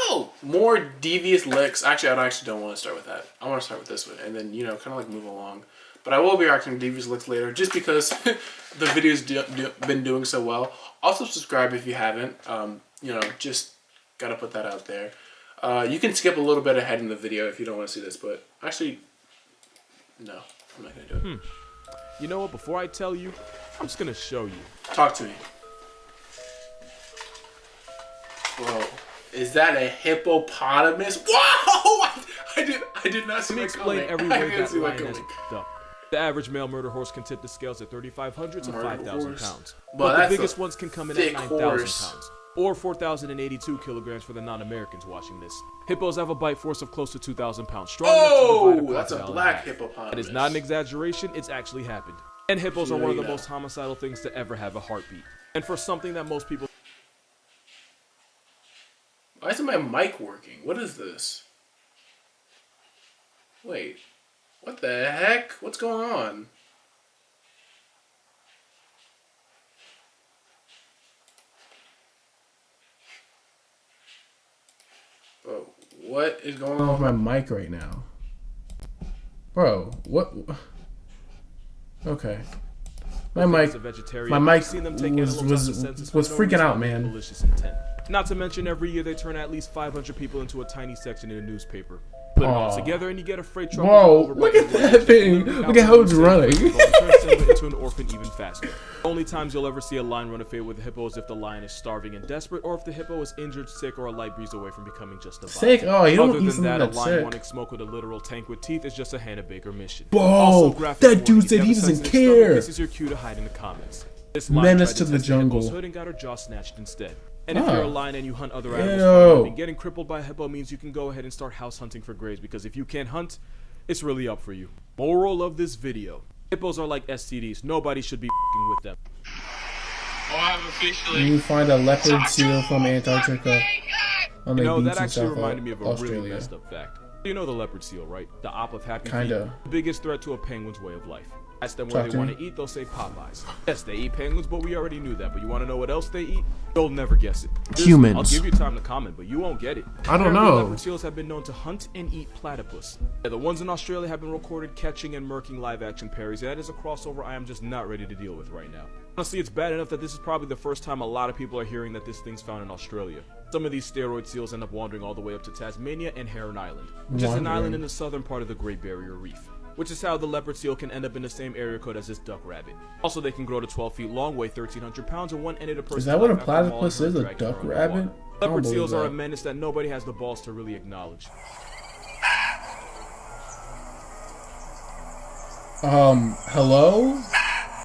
Whoa! More devious licks. Actually, I actually don't want to start with that. I want to start with this one, and then kind of like move along. But I will be reacting to devious licks later, just because the video's been doing so well. Also, subscribe if you haven't. Just gotta put that out there. You can skip a little bit ahead in the video if you don't want to see this, but actually, no, I'm not gonna do it. You know what? Before I tell you, I'm just gonna show you. Talk to me. Bro, is that a hippopotamus? Whoa! I did not see Let me that explain coming. every I way didn't that see lion that has coming. up. The average male murder horse can tip the scales at 3,500 to 5,000 pounds. But the biggest ones can come in at 9,000 horse. pounds. Or 4,082 kilograms for the non-Americans watching this. Hippos have a bite force of close to 2,000 pounds. Strong enough to divide that's a crocodile in black half. hippopotamus. That is not an exaggeration, it's actually happened. And hippos are one of the most homicidal things to ever have a heartbeat. And for something that most people... Why isn't my mic working? What is this? Wait. What the heck? What's going on? Bro, what is going on with my mic right now? Bro, what? Okay. My mic was freaking out, man. Not to mention, every year they turn at least 500 people into a tiny section in a newspaper. Put it all together and you get a freight truck. Whoa, look at that thing. Look at how it's running. Into an orphan even faster. Only times you'll ever see a lion run away with a hippo is if the lion is starving and desperate, or if the hippo is injured, sick, or a light breeze away from becoming just a bite. Sick? Oh, you don't Other eat than something that, a that's lion sick. wanting smoke with a literal tank with teeth is just a Hannah Baker mission. Whoa, that dude said he doesn't care. This is your cue to hide in the comments. This Menace to the jungle. Hood and got her jaw snatched instead. And if you're a lion and you hunt other animals, and getting crippled by a hippo means you can go ahead and start house hunting for graves, because if you can't hunt, it's really up for you. Moral of this video: hippos are like STDs. Nobody should be f***ing with them. You find a leopard seal from Antarctica on the beach that in actually South reminded me of a really Australia. messed up fact. You know the leopard seal, right? The op of happy Kinda. feet. The biggest threat to a penguin's way of life. Ask them Talk what to they want me. to eat, they'll say Popeyes. Yes, they eat penguins, but we already knew that. But you want to know what else they eat? You'll never guess it. Humans. I'll give you time to comment, but you won't get it. I don't Apparently, know. Leopard seals have been known to hunt and eat platypus. Yeah, the ones in Australia have been recorded catching and murking live-action Perrys. That is a crossover I am just not ready to deal with right now. Honestly, it's bad enough that this is probably the first time a lot of people are hearing that this thing's found in Australia. Some of these steroid seals end up wandering all the way up to Tasmania and Heron Island, which is an island in the southern part of the Great Barrier Reef. Which is how the leopard seal can end up in the same area code as this duck rabbit. Also, they can grow to 12 feet long, weigh 1,300 pounds, and one ended a person. Is that what a platypus is? A duck rabbit? Leopard seals are a menace that nobody has the balls to really acknowledge. Hello?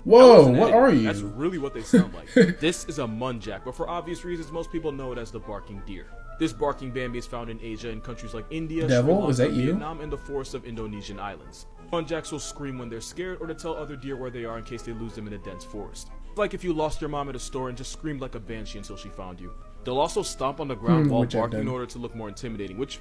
Whoa, what are you? That's really what they sound like. This is a muntjac, but for obvious reasons, most people know it as the barking deer. This barking Bambi is found in Asia in countries like India, Devil, Sri Lanka, is that you? Vietnam, and the forests of Indonesian islands. Muntjacs will scream when they're scared or to tell other deer where they are in case they lose them in a dense forest. Like if you lost your mom at a store and just screamed like a banshee until she found you. They'll also stomp on the ground while barking in order to look more intimidating, which,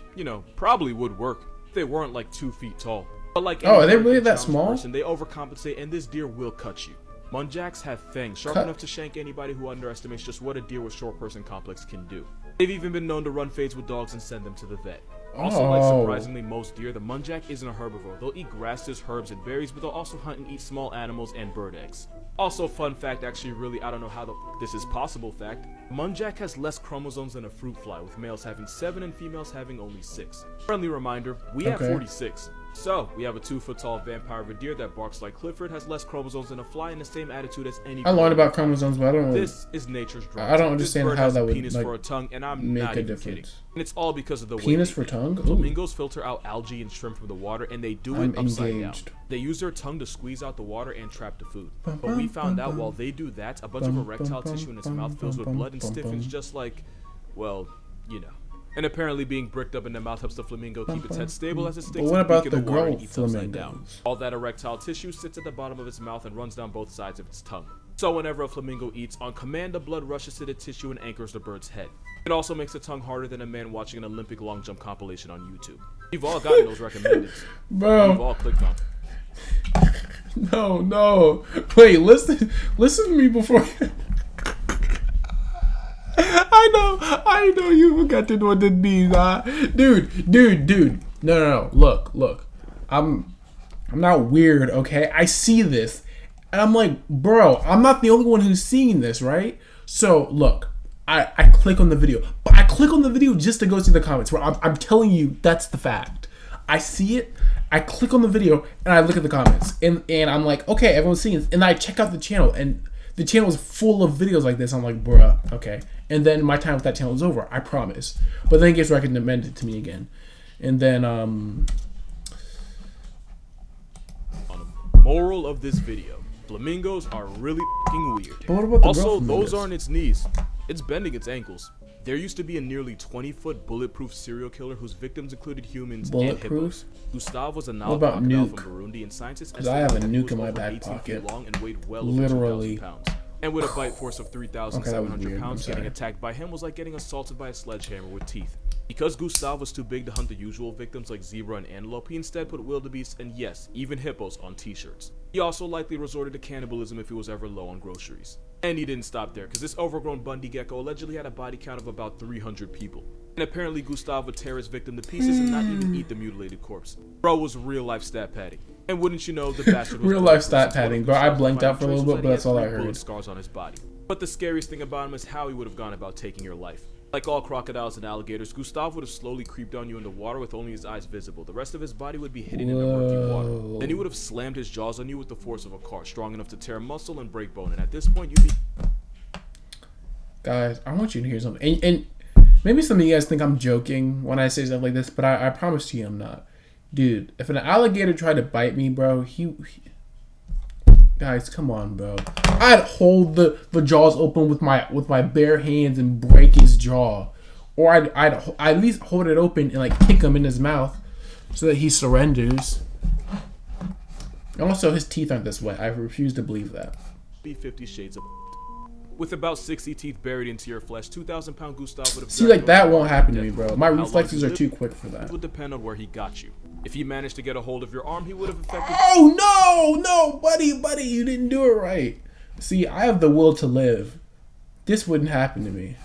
probably would work if they weren't like 2 feet tall. But like are they really that small? Person, they overcompensate, and this deer will cut you. Muntjacs have fangs sharp enough to shank anybody who underestimates just what a deer with short person complex can do. They've even been known to run fades with dogs and send them to the vet. Also, like surprisingly most deer, the muntjac isn't a herbivore. They'll eat grasses, herbs, and berries, but they'll also hunt and eat small animals and bird eggs. Also, fun fact, actually really, I don't know how this is possible fact, muntjac has less chromosomes than a fruit fly, with males having 7 and females having only 6. Friendly reminder, we have 46. So, we have a 2-foot-tall vampire of a deer that barks like Clifford, has less chromosomes than a fly, and the same attitude as any. I learned about chromosomes, but I don't. This is nature's drug. I don't understand how that would penis for a tongue, and I'm make not a even difference. kidding. And it's all because of the Penis way for tongue. Ooh. Flamingos filter out algae and shrimp from the water, and they do it upside down. engaged. They use their tongue to squeeze out the water and trap the food. But we found out while they do that, a bunch of erectile tissue in its mouth fills with blood and stiffens just like, well, And apparently being bricked up in the mouth helps the flamingo keep its head stable as it sticks But what to the about beak of the the water girl and eats upside down. flamingos? All that erectile tissue sits at the bottom of its mouth and runs down both sides of its tongue. So whenever a flamingo eats, on command the blood rushes to the tissue and anchors the bird's head. It also makes the tongue harder than a man watching an Olympic long jump compilation on YouTube. You've all gotten those recommended. Bro. You've all clicked on. No. Wait, listen to me before. I I know you forgot to know the these, dude. No. Look. I'm not weird, okay? I see this, and I'm like, bro, I'm not the only one who's seeing this, right? So look, I click on the video, but I click on the video just to go see the comments. Where I'm telling you, that's the fact. I see it. I click on the video and I look at the comments, and I'm like, okay, everyone's seeing it, and I check out the channel, and the channel is full of videos like this. I'm like, bruh, okay. And then my time with that channel is over, I promise. But then it gets recommended to me again. And then, Moral of this video: flamingos are really f***ing weird. But what about the Also, girl those flamingos? aren't its knees. It's bending its ankles. There used to be a nearly 20-foot bulletproof serial killer whose victims included humans and hippos. Bulletproof? Gustav was a What Nile about crocodile nuke? from Burundi, and scientists 'Cause I have a estimate that nuke it was in my over back 18 pocket. feet long and weighed well over Literally. 2,000 pounds. And with a bite force of 3,700 weird. pounds, I'm getting sorry. attacked by him was like getting assaulted by a sledgehammer with teeth. Because Gustav was too big to hunt the usual victims like zebra and antelope, he instead put wildebeest and yes, even hippos on t-shirts. He also likely resorted to cannibalism if he was ever low on groceries. And he didn't stop there, because this overgrown Bundy gecko allegedly had a body count of about 300 people. And apparently Gustav would tear his victim to pieces and not even eat the mutilated corpse. Bro was real life stat padding. And wouldn't you know, the bastard was Real life stat padding, bro. I blanked out for a little bit, but that's all I bullet heard. scars on his body. But the scariest thing about him is how he would have gone about taking your life. Like all crocodiles and alligators, Gustav would have slowly creeped on you in the water with only his eyes visible. The rest of his body would be hidden in the murky water. Then he would have slammed his jaws on you with the force of a car, strong enough to tear muscle and break bone. And at this point, you'd be... Guys, I want you to hear something. And maybe some of you guys think I'm joking when I say stuff like this, but I promise you I'm not. Dude, if an alligator tried to bite me, bro, guys, come on, bro. I'd hold the jaws open with my bare hands and break his jaw. Or I'd at least hold it open and like kick him in his mouth so that he surrenders. And also, his teeth aren't this wet. I refuse to believe that. 50 shades of... With about 60 teeth buried into your flesh, 2,000-pound Gustav would have... See, like, that won't happen to me, bro. My reflexes are too quick for that. It would depend on where he got you. If he managed to get a hold of your arm, he would have affected... Oh, no, buddy, you didn't do it right. See, I have the will to live. This wouldn't happen to me.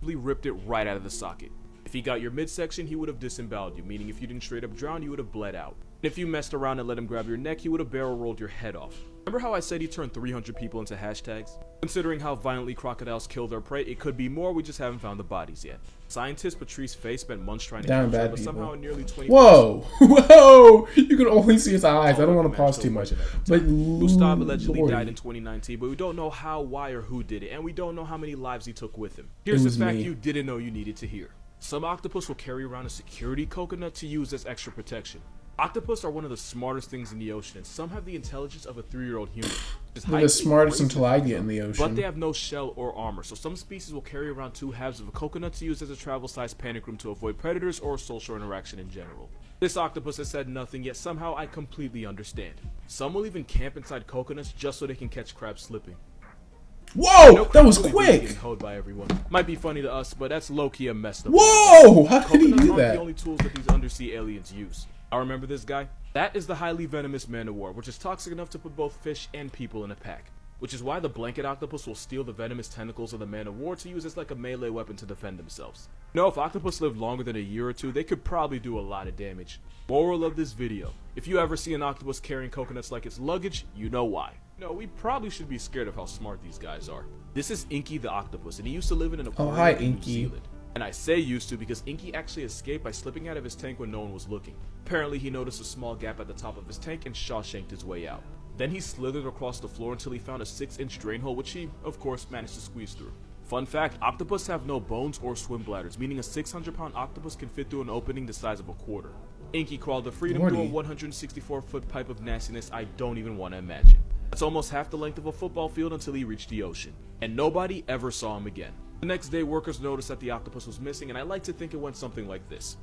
Ripped it right out of the socket. If he got your midsection, he would have disemboweled you, meaning if you didn't straight up drown, you would have bled out. And if you messed around and let him grab your neck, he would have barrel rolled your head off. Remember how I said he turned 300 people into hashtags? Considering how violently crocodiles kill their prey, it could be more, we just haven't found the bodies yet. Scientist Patrice Fay spent months trying to Damn capture him, bad but people. somehow in nearly 20... Whoa! You can only see his eyes. I don't want to pause too much. But Gustav allegedly died in 2019, but we don't know how, why, or who did it, and we don't know how many lives he took with him. Here's the fact you didn't know you needed to hear. Some octopus will carry around a security coconut to use as extra protection. Octopus are one of the smartest things in the ocean, and some have the intelligence of a 3-year-old human. They're the smartest until I get in the ocean. But they have no shell or armor, so some species will carry around 2 halves of a coconut to use as a travel-sized panic room to avoid predators or social interaction in general. This octopus has said nothing, yet somehow I completely understand. Some will even camp inside coconuts just so they can catch crabs slipping. Whoa! That was quick! Getting hoed by everyone. Might be funny to us, but that's low-key a messed up. Whoa! How did he Coconuts do aren't that? the only tools that these undersea aliens use. I remember this guy. That is the highly venomous man-o-war, which is toxic enough to put both fish and people in a pack. Which is why the blanket octopus will steal the venomous tentacles of the man-o-war to use as like a melee weapon to defend themselves. No, if octopus lived longer than a year or 2, they could probably do a lot of damage. Moral of this video: if you ever see an octopus carrying coconuts like it's luggage, you know why. No, we probably should be scared of how smart these guys are. This is Inky the octopus, and he used to live in an aquarium hi, in New Inky. Zealand. And I say used to because Inky actually escaped by slipping out of his tank when no one was looking. Apparently he noticed a small gap at the top of his tank and Shawshanked his way out. Then he slithered across the floor until he found a 6-inch drain hole, which he, of course, managed to squeeze through. Fun fact, octopus have no bones or swim bladders, meaning a 600-pound octopus can fit through an opening the size of a quarter. Inky crawled to freedom through a 164-foot pipe of nastiness I don't even want to imagine. That's almost half the length of a football field until he reached the ocean. And nobody ever saw him again. The next day, workers noticed that the octopus was missing, and I like to think it went something like this.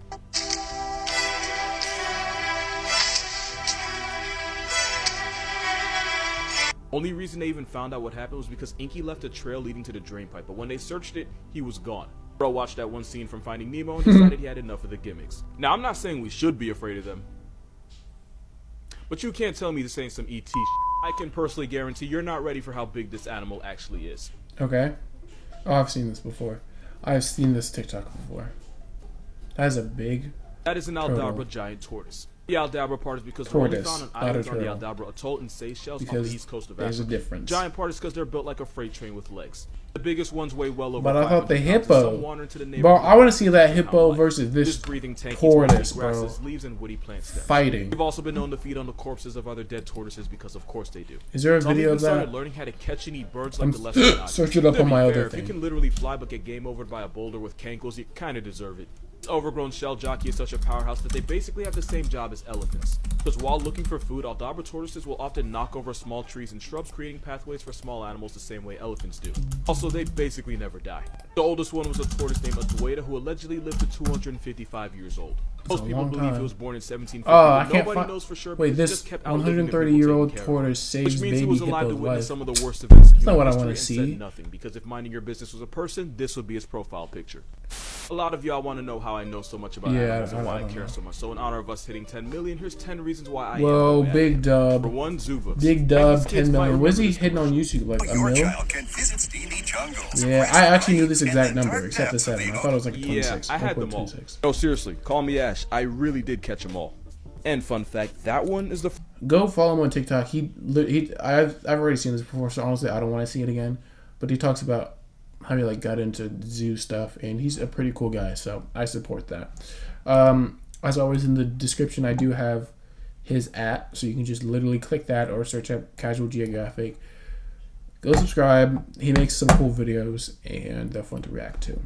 Only reason they even found out what happened was because Inky left a trail leading to the drain pipe, but when they searched it, he was gone. Bro watched that one scene from Finding Nemo and decided he had enough of the gimmicks. Now, I'm not saying we should be afraid of them, but you can't tell me this ain't some ET shit. I can personally guarantee you're not ready for how big this animal actually is. Okay. Oh, I've seen this before. I've seen this TikTok before. That is a big. That is an Aldabra giant tortoise. The Aldabra part is because they're only found on islands on the Aldabra Atoll in Seychelles on the east coast of Africa. There's a difference. Giant part is because they're built like a freight train with legs. The biggest ones weigh well over. But I thought the 500 hippo. pounds, Bro, I want to see that hippo versus this breathing tank tortoise, bro. Grasses, leaves, and woody plant stems. Fighting. They've also been known to feed on the corpses of other dead tortoises because, of course, they do. Is there a video of that? Started learning how to catch and eat birds like the lesser search it up on my other If thing. you can literally fly but get game overed by a boulder with cankles, you kind of deserve it. This overgrown shell jockey is such a powerhouse that they basically have the same job as elephants. Because while looking for food, Aldabra tortoises will often knock over small trees and shrubs, creating pathways for small animals the same way elephants do. Also, they basically never die. The oldest one was a tortoise named Atueta who allegedly lived to 255 years old. Most people believe he was born in 1750, but nobody knows for sure. Wait, this 130-year-old tortoise saves baby hippo's life. Some of the worst events That's not what I want to see. Nothing, because if minding your business was a person, this would be his profile picture. A lot of y'all want to know how I know so much about animals and why I care so much. So in honor of us hitting 10 million, here's 10 reasons why I Whoa, big dub. For one, zoo books. Big dub, 10 million. What is he hitting on YouTube? Like a mil? Yeah, I actually knew this exact number, except the 7. I thought it was like a 26. Yeah, I had them all. No, seriously, call me Ash. I really did catch them all. And fun fact, that one is the... Go follow him on TikTok. I've already seen this before, so honestly, I don't want to see it again. But he talks about how he like got into zoo stuff, and he's a pretty cool guy, so I support that. As always, in the description, I do have his @ so you can just literally click that or search up Casual Geographic. Go subscribe. He makes some cool videos, and they're fun to react to.